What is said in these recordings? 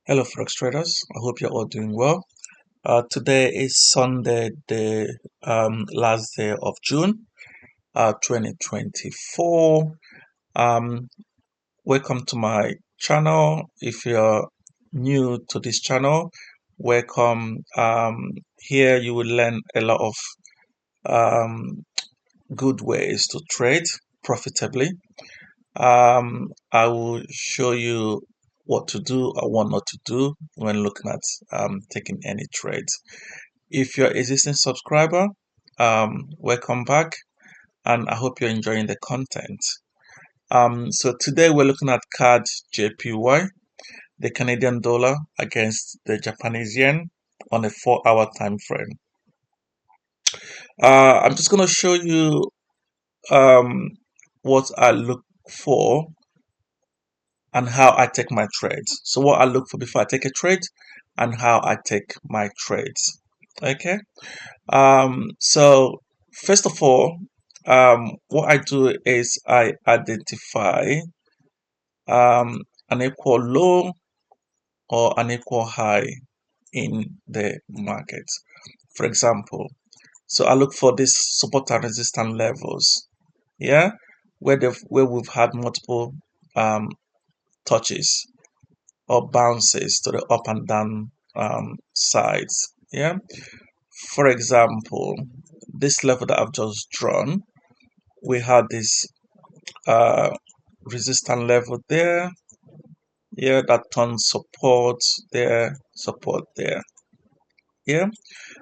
Hello, Forex traders. I hope you're all doing well. Today is Sunday, the last day of June, 2024. Um, Welcome to my channel. If you're new to this channel, welcome. Here you will learn a lot of um, good ways to trade profitably. I will show you what to do or what not to do when looking at taking any trades. If you're an existing subscriber, welcome back, and I hope you're enjoying the content. So today we're looking at CAD JPY, the Canadian dollar against the Japanese yen on a 4-hour time frame. I'm just going to show you um, what I look for and how I take my trades. So what I look for before I take a trade and how I take my trades. Okay. So first of all, what I do is I identify an equal low or an equal high in the market. For example, so I look for these support and resistance levels. Yeah, where we've had multiple um, touches or bounces to the up and down sides. Yeah. For example, this level that I've just drawn, we had this uh, resistance level there. Yeah, that turns support there. Yeah.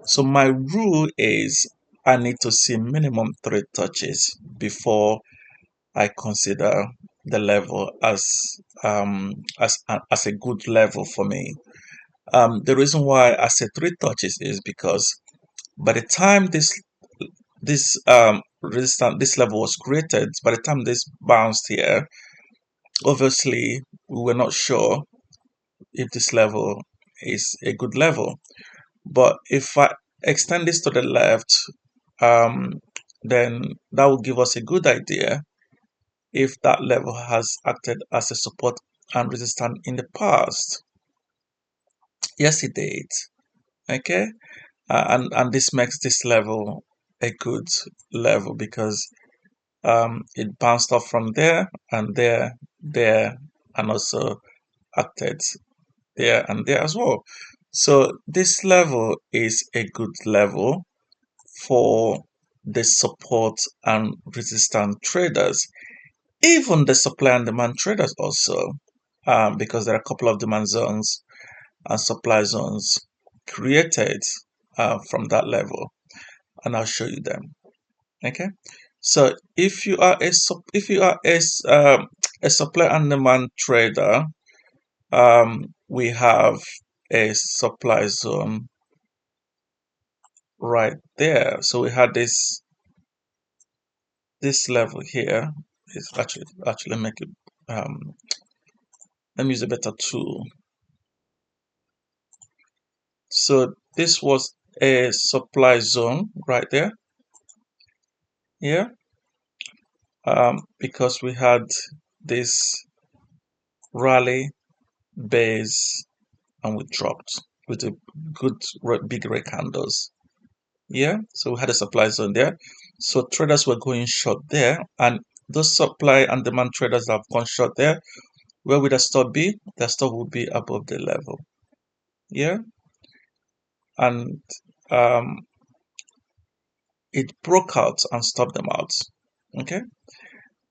So my rule is I need to see minimum 3 touches before I consider the level as a good level for me. The reason why I say 3 touches is because by the time this level was created, by the time this bounced here, obviously we were not sure if this level is a good level. But if I extend this to the left, um, then that will give us a good idea if that level has acted as a support and resistance in the past. Yes, it did. Okay. And this makes this level a good level because it bounced off from there and there, and also acted there and there as well. So this level is a good level for the support and resistance traders, even the supply and demand traders also, because there are a couple of demand zones and supply zones created from that level, and I'll show you them. Okay, so if you are a supply and demand trader, we have a supply zone right there. So we had this level here. Is actually make it. Um, Let me use a better tool. So this was a supply zone right there. Yeah, because we had this rally base and we dropped with a good big red candles. Yeah, so we had a supply zone there. So traders were going short there, and those supply and demand traders that have gone short there, where would the stop be? The stop would be above the level. Yeah, and um, it broke out and stopped them out. Okay,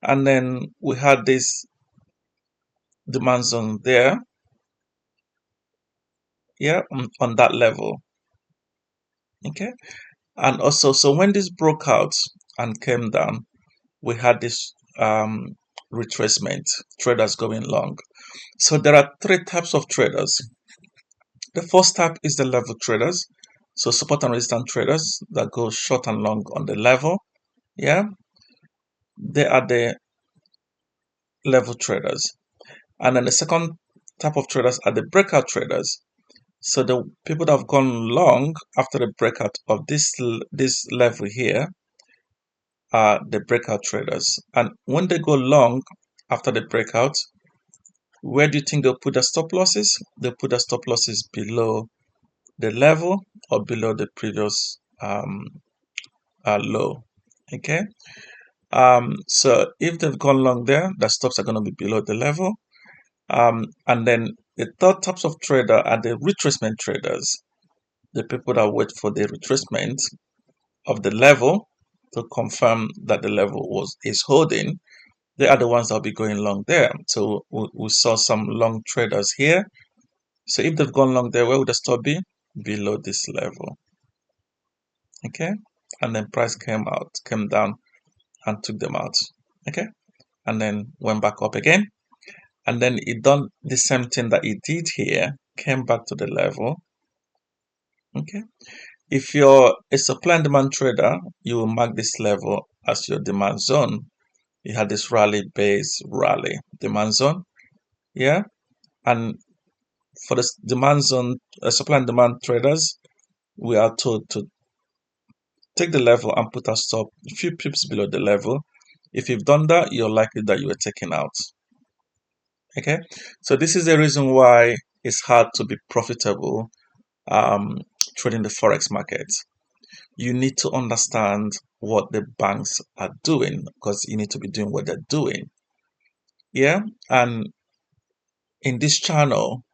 and then we had this demand zone there. Yeah, on that level. Okay, and also, so when this broke out and came down, we had this retracement, traders going long. So there are 3 types of traders. The first type is the level traders, so support and resistance traders that go short and long on the level. Yeah, they are the level traders. And then the second type of traders are the breakout traders. So the people that have gone long after the breakout of this level here are the breakout traders. And when they go long after the breakout, Where do you think they'll put the stop losses? They'll put the stop losses below the level or below the previous low. Okay. So if they've gone long there, the stops are going to be below the level. And then the third types of trader are the retracement traders, the people that wait for the retracement of the level to confirm that the level is holding. They are the ones that will be going long there. So we saw some long traders here. So if they've gone long there, where would the stop be? Below this level. Okay. And then price came down and took them out. Okay. And then went back up again. And then it done the same thing that it did here, came back to the level. Okay. If you're a supply and demand trader, you will mark this level as your demand zone. You had this rally base rally demand zone. Yeah. And for the demand zone, supply and demand traders, we are told to take the level and put a stop a few pips below the level. If you've done that, you're likely that you were taken out. Okay. So this is the reason why it's hard to be profitable trading the forex market. You need to understand what the banks are doing because you need to be doing what they're doing. Yeah. And in this channel,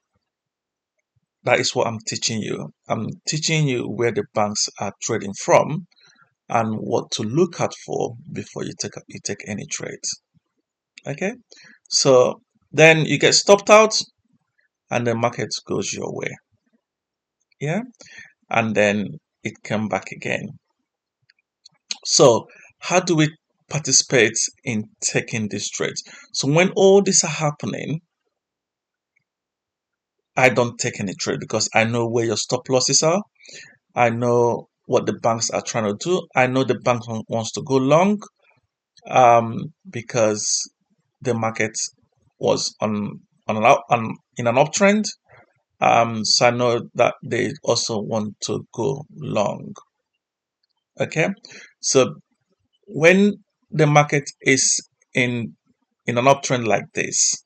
that is what I'm teaching you. I'm teaching you where the banks are trading from and what to look out for before you take any trades. Okay. So then you get stopped out and the market goes your way. Yeah. And then it came back again. So how do we participate in taking these trades? So when all these are happening, I don't take any trade because I know where your stop losses are. I know what the banks are trying to do. I know the bank wants to go long because the market was in an uptrend. So I know that they also want to go long. Okay, so when the market is in an uptrend like this,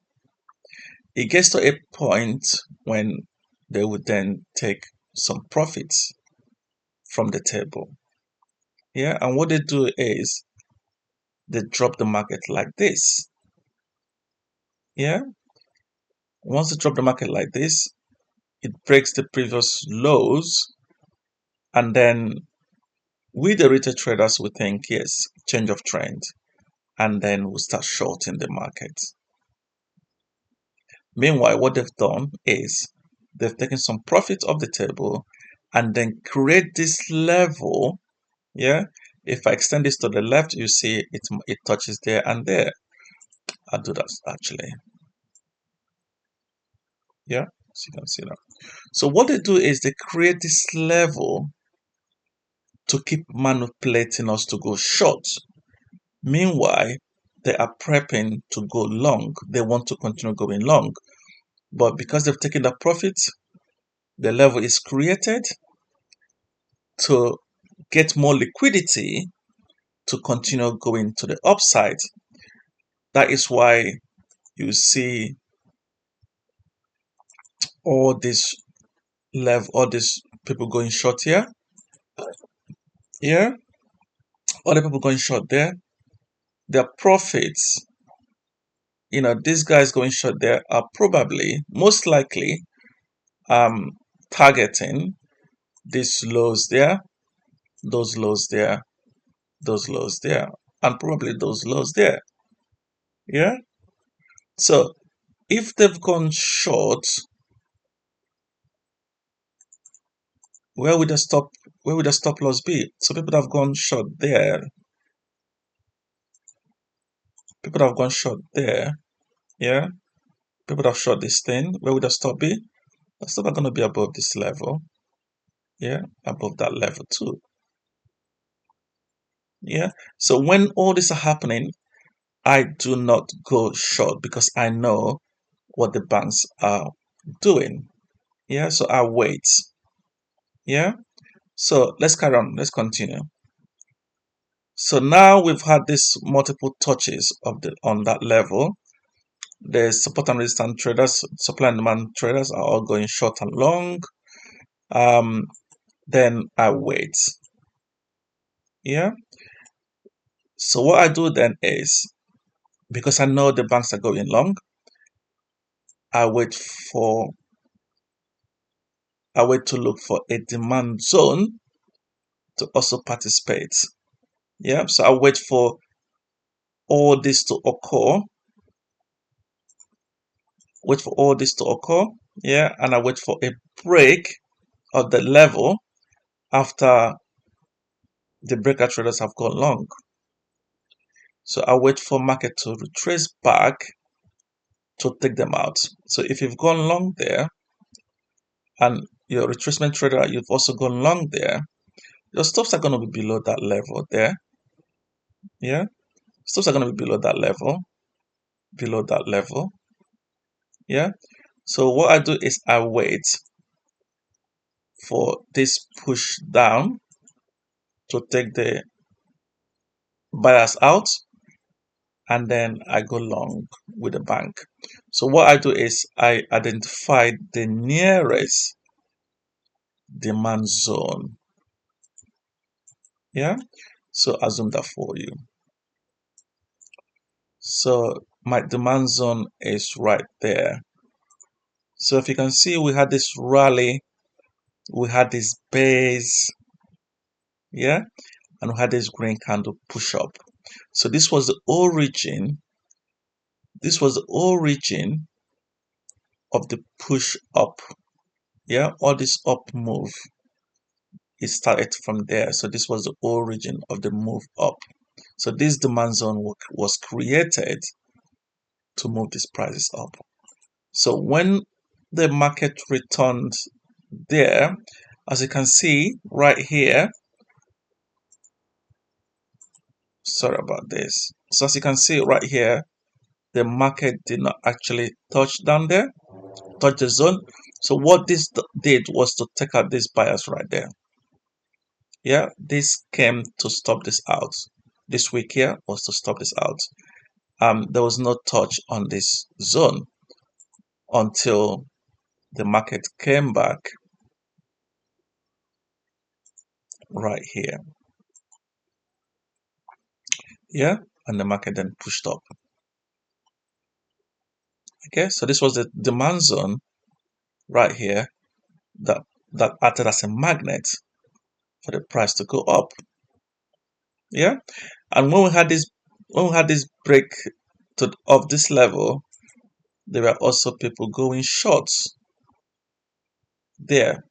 it gets to a point when they would then take some profits from the table. Yeah, and what they do is they drop the market like this. Yeah, once they drop the market like this, it breaks the previous lows, and then we, the retail traders, will think, yes, change of trend, and then we'll start shorting the market. Meanwhile, what they've done is they've taken some profit off the table and then create this level. Yeah, if I extend this to the left, you see it touches there and there. I'll do that actually. Yeah, so you can see that. So what they do is they create this level to keep manipulating us to go short. Meanwhile, they are prepping to go long. They want to continue going long. But because they've taken the profit, the level is created to get more liquidity to continue going to the upside. That is why you see all these people going short here. Here, all the people going short there. Their profits, these guys going short there are probably most likely targeting these lows there, those lows there, those lows there, and probably those lows there. Yeah. So if they've gone short, where would the stop loss be? So people that have gone short there, people that have gone short there, yeah, people that have short this thing, where would the stop be? The stop are going to be above this level, yeah, above that level too. Yeah. So when all this are happening, I do not go short because I know what the banks are doing. Yeah. So I wait. Yeah. So let's carry on. Let's continue. So now we've had this multiple touches on that level. The support and resistance traders, supply and demand traders are all going short and long. Then I wait. Yeah. So what I do then is, because I know the banks are going long, I wait for I wait to look for a demand zone to also participate. Yeah. So I wait for all this to occur. Wait for all this to occur. Yeah. And I wait for a break of the level after the breakout traders have gone long. So I wait for market to retrace back to take them out. So if you've gone long there and your retracement trader, you've also gone long there, your stops are going to be below that level there. Yeah. Stops are going to be below that level, below that level. Yeah. So what I do is I wait for this push down to take the buyers out, and then I go long with the bank. So what I do is I identify the nearest demand zone. Yeah. So I zoom that for you. So my demand zone is right there. So if you can see, we had this rally, we had this base, yeah, and we had this green candle push up. So this was the origin. This was the origin of the push up. Yeah, all this up move. It started from there. So this was the origin of the move up. So this demand zone was created to move these prices up. So when the market returned there, as you can see right here, sorry about this. So as you can see right here, the market did not actually touch down there, touch the zone. So what this did was to take out these buyers right there. Yeah, this came to stop this out. This week here was to stop this out. There was no touch on this zone until the market came back right here. Yeah, and the market then pushed up. Okay, so this was the demand zone right here that acted as a magnet for the price to go up. Yeah, and when we had this break of this level, there were also people going shorts there.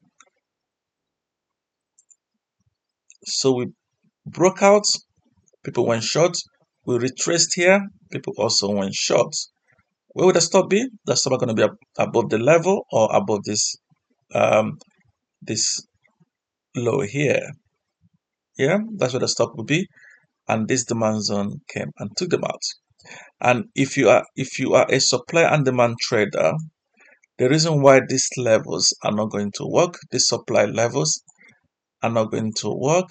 So we broke out, people went short. We retraced here, people also went short. Where would the stop be? The stop are going to be above the level or above um this low here. Yeah, that's where the stop would be. And this demand zone came and took them out. And if you are a supply and demand trader, the reason why these levels are not going to work, these supply levels are not going to work,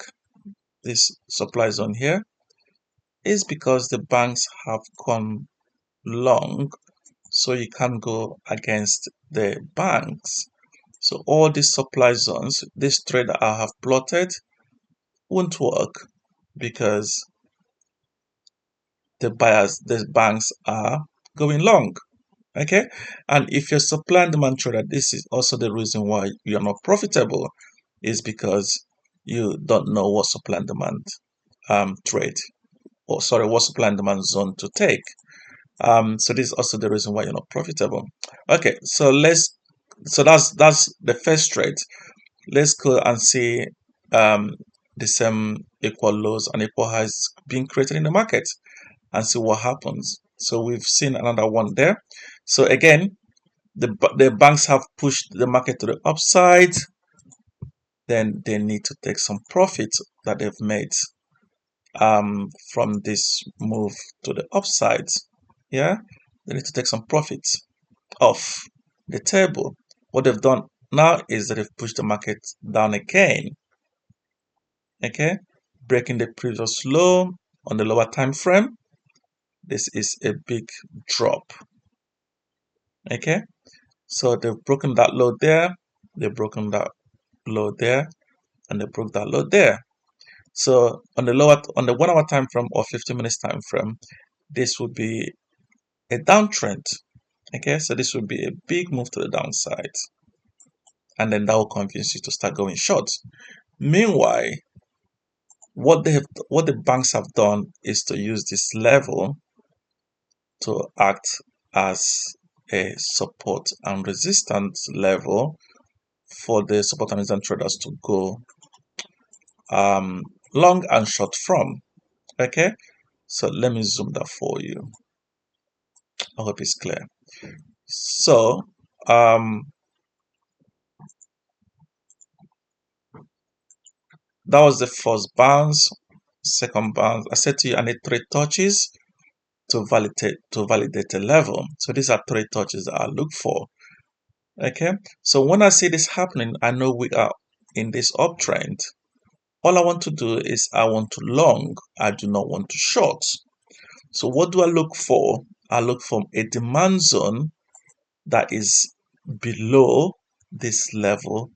this supply zone here, is because the banks have gone long, so you can't go against the banks. So all these supply zones, this trade that I have plotted won't work because the banks are going long. Okay, and if you're supply and demand trader, this is also the reason why you're not profitable, is because you don't know what supply and demand trade, or sorry, what supply and demand zone to take. So this is also the reason why you're not profitable. Okay, so that's the first trade. Let's go and see the same equal lows and equal highs being created in the market and see what happens. So we've seen another one there. So again, the banks have pushed the market to the upside. Then they need to take some profit that they've made from this move to the upside. Yeah, they need to take some profits off the table. What they've done now is that they've pushed the market down again. Okay, breaking the previous low on the lower time frame. This is a big drop. Okay, so they've broken that low there, they've broken that low there, and they broke that low there. So on the 1 hour time frame or 15 minutes time frame, this would be a downtrend. Okay, so this would be a big move to the downside, and then that will convince you to start going short. Meanwhile, what the banks have done is to use this level to act as a support and resistance level for the support and resistance traders to go um, long and short from. Okay, so let me zoom that for you. I hope it's clear. So that was the first bounce. Second bounce, I said to you I need 3 touches to validate a level. So these are 3 touches that I look for. Okay, so when I see this happening, I know we are in this uptrend. All I want to do is I want to long, I do not want to short. So what do I look for? I look for a demand zone that is below this level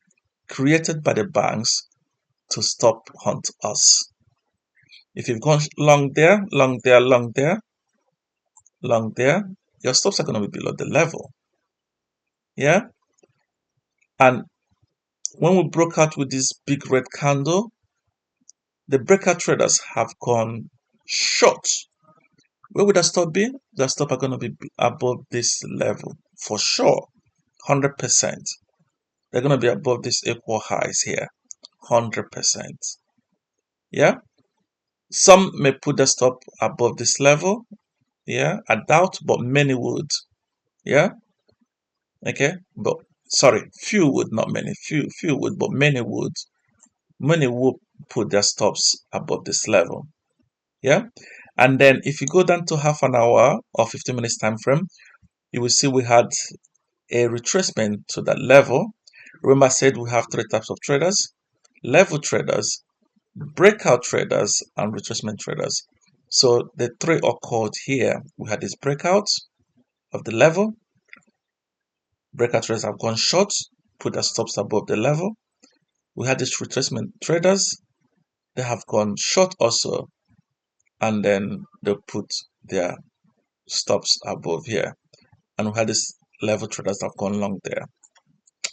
created by the banks to stop hunt us. If you've gone long there, long there, long there, long there, your stops are going to be below the level. Yeah. And when we broke out with this big red candle, the breakout traders have gone short. Where would that stop be? The stop are going to be above this level for sure, 100%. They're going to be above this equal highs here, 100%. Yeah. Some may put the stop above this level. Yeah. I doubt, but many would. Yeah. Okay. But sorry, few would, not many. Few would, but many would. Many would put their stops above this level. Yeah. And then if you go down to half an hour or 15 minutes time frame, you will see we had a retracement to that level. Remember I said we have 3 types of traders: level traders, breakout traders, and retracement traders. So the 3 occurred here. We had this breakout of the level. Breakout traders have gone short, put their stops above the level. We had this retracement traders. They have gone short also, and then they put their stops above here. And we had this level traders that have gone long there.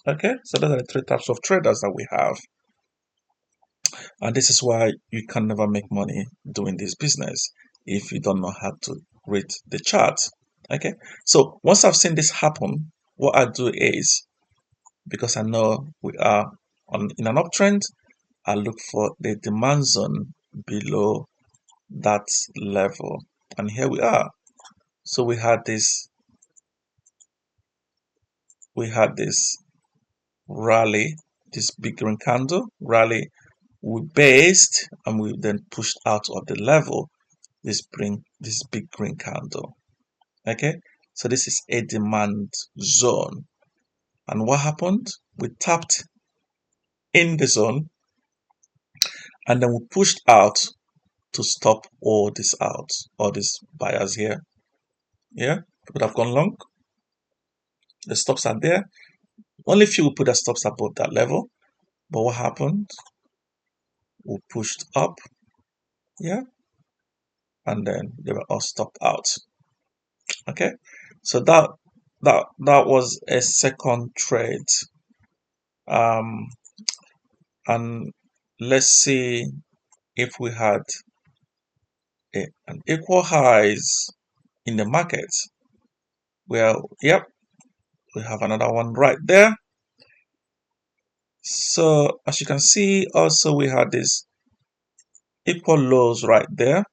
Okay, so those are the 3 types of traders that we have. And this is why you can never make money doing this business if you don't know how to read the chart. Okay, so once I've seen this happen, what I do is, because I know we are in an uptrend, I look for the demand zone below that level. And here we are. So we had this rally, this big green candle rally. We based and we then pushed out of the level this big green candle. Okay, so this is a demand zone. And what happened? We tapped in the zone and then we pushed out to stop all these buyers here. Yeah, could have gone long. The stops are there. Only few will put their stops above that level. But what happened? We pushed up. Yeah, and then they were all stopped out. Okay, so that was a second trade. Um, and let's see if we had an equal highs in the market. Well, yep, we have another one right there. So as you can see, also we had this equal lows right there.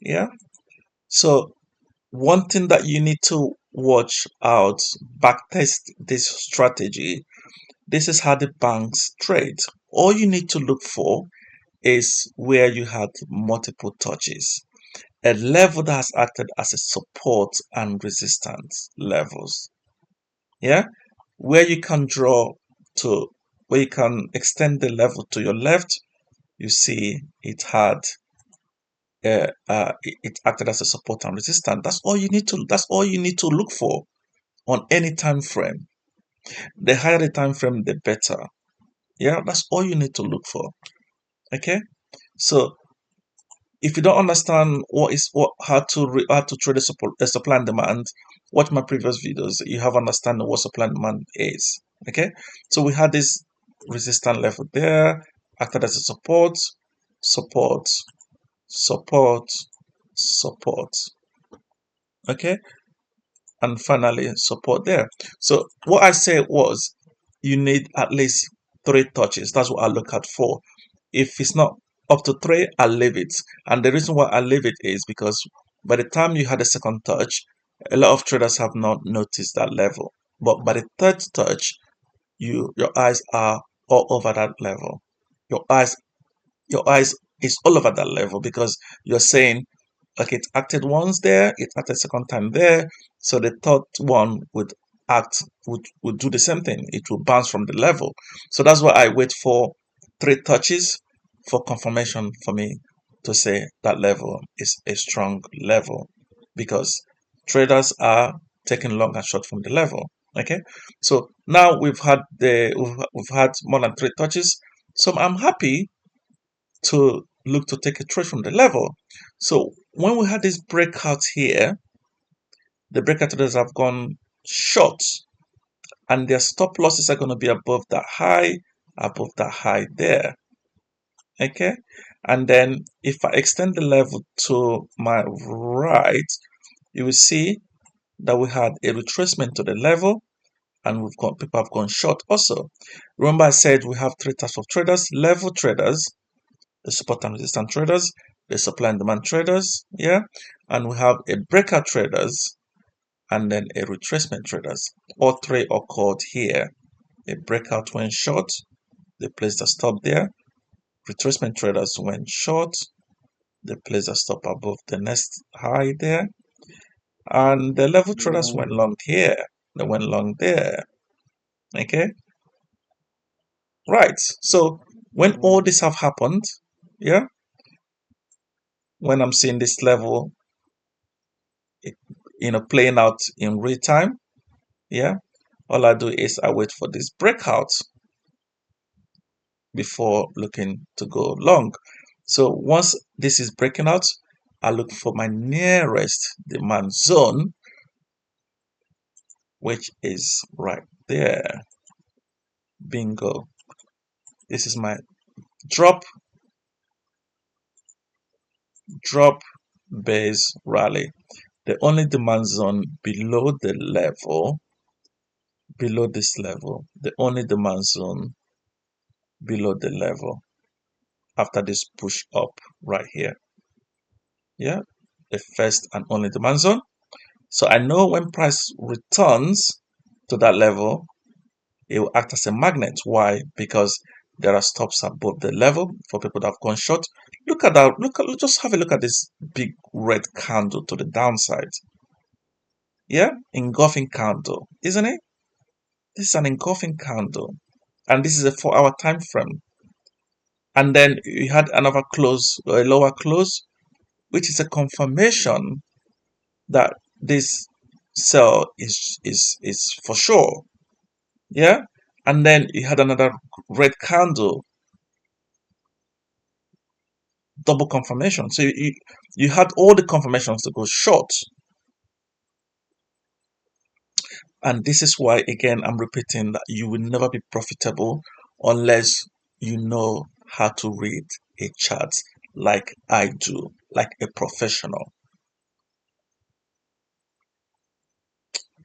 Yeah. So one thing that you need to watch out, backtest this strategy. This is how the banks trade. All you need to look for is where you had multiple touches, a level that has acted as a support and resistance levels. Yeah, where you can draw to, where you can extend the level to your left, you see it had it acted as a support and resistance. That's all you need to. That's all you need to look for on any time frame. The higher the time frame, the better. Yeah, that's all you need to look for. Okay, so if you don't understand how to trade a supply and demand, watch my previous videos. You have understanding what supply and demand is. Okay, so we had this resistance level there, acted as a support, support, support, support. Okay, and finally support there. So what I said was you need at least 3 touches. That's what I look at for. If it's not up to 3, I'll leave it. And the reason why I leave it is because by the time you had a second touch, a lot of traders have not noticed that level. But by the third touch, your eyes are all over that level. Your eyes your eyes is all over that level because you're saying, okay, it acted once there, it acted second time there, so the third one would do the same thing. It will bounce from the level. So that's why I wait for 3 touches for confirmation for me to say that level is a strong level because traders are taking long and short from the level. Okay, so now we've had more than 3 touches, so I'm happy to look to take a trade from the level. So when we had this breakout here, the breakout traders have gone short and their stop losses are going to be above that high there. Okay. And then if I extend the level to my right, you will see that we had a retracement to the level and people have gone short also. Remember I said we have 3 types of traders: level traders, the support and resistance traders, the supply and demand traders, yeah, and we have a breakout traders and then a retracement traders. All 3 occurred here. A breakout went short, they placed a stop there. Retracement traders went short, they placed a stop above the next high there. And the level traders went long here, they went long there. Okay, right. So when all this have happened, yeah, when I'm seeing this level playing out in real time, yeah, all I do is I wait for this breakout before looking to go long. So once this is breaking out, I look for my nearest demand zone, which is right there. Bingo. This is my drop drop base rally. The only demand zone below this level, the only demand zone below the level after this push up right here. Yeah, the first and only demand zone. So I know when price returns to that level, it will act as a magnet. Why? Because there are stops above the level for people that have gone short. Look at that. Just have a look at this big red candle to the downside. Yeah, engulfing candle, isn't it? This is an engulfing candle, and this is a 4-hour time frame. And then you had another close, a lower close, which is a confirmation that this sell is for sure. Yeah, and then you had another red candle, double confirmation. So you had all the confirmations to go short. And this is why, again, I'm repeating that you will never be profitable unless you know how to read a chart like I do, like a professional.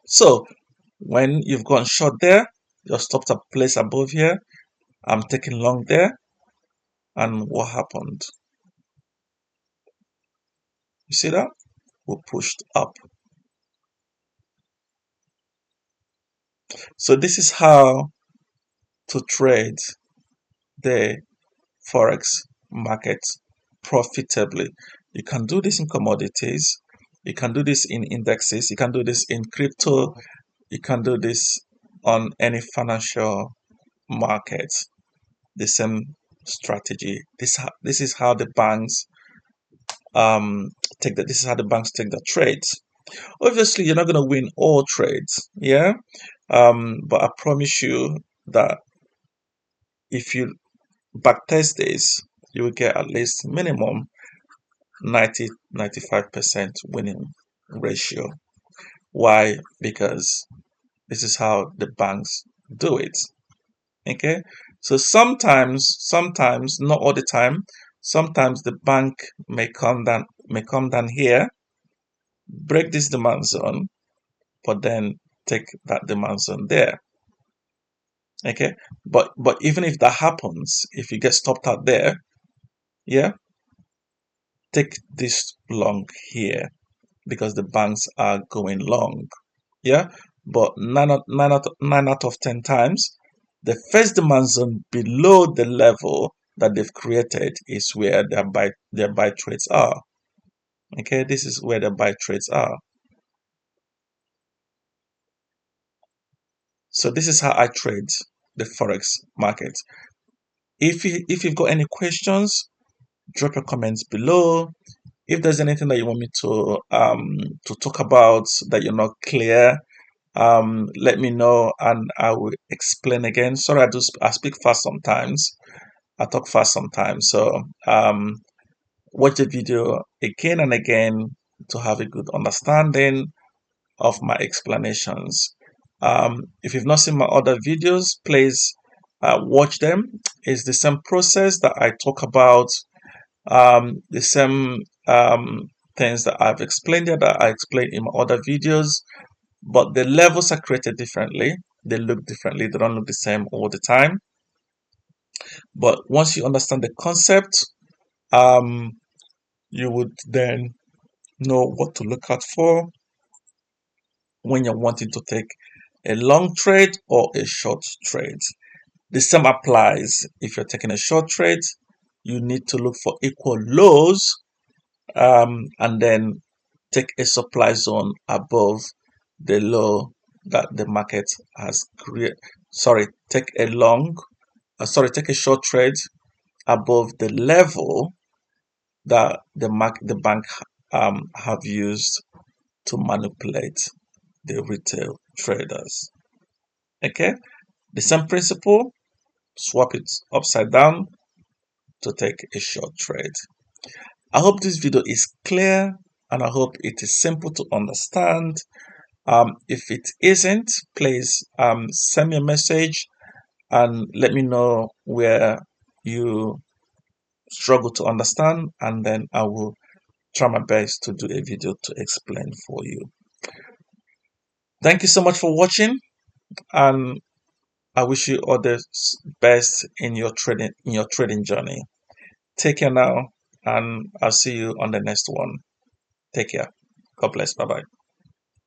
So when you've gone short there, your stops are placed above here. I'm taking long there. And what happened? You see that? We pushed up. So this is how to trade the forex market profitably. You can do this in commodities, you can do this in indexes, you can do this in crypto, you can do this on any financial market. The same strategy. This is how the banks take that. This is how the banks take the trades. Obviously, you're not going to win all trades, yeah. But I promise you that if you backtest this, you will get at least minimum 90-95% winning ratio. Why? Because this is how the banks do it. Okay, so sometimes, not all the time, sometimes the bank may come down here, break this demand zone, but then take that demand zone there. Okay, but even if that happens, if you get stopped out there, yeah, take this long here because the banks are going long. Yeah, but nine out of 10 times, the first demand zone below the level that they've created is where their buy trades are. Okay, this is where the buy trades are. So this is how I trade the forex market. If you've got any questions, drop your comments below. If there's anything that you want me to talk about that you're not clear, let me know and I will explain again. Sorry, I speak fast sometimes. I talk fast sometimes. So watch the video again and again to have a good understanding of my explanations. If you've not seen my other videos, please watch them. It's the same process that I talk about, the same things that I've explained here that I explained in my other videos, but the levels are created differently. They look differently. They don't look the same all the time. But once you understand the concept, um, you would then know what to look out for when you're wanting to take a long trade or a short trade. The same applies if you're taking a short trade. You need to look for equal lows, and then take a supply zone above the low that the market has created. Sorry, take a short trade above the level that the bank have used to manipulate the retail traders. Okay, the same principle, swap it upside down to take a short trade. I hope this video is clear and I hope it is simple to understand. If it isn't, please send me a message and let me know where you struggle to understand, and then I will try my best to do a video to explain for you. Thank you so much for watching, and I wish you all the best in your trading journey. Take care now, and I'll see you on the next one. Take care. God bless. Bye bye.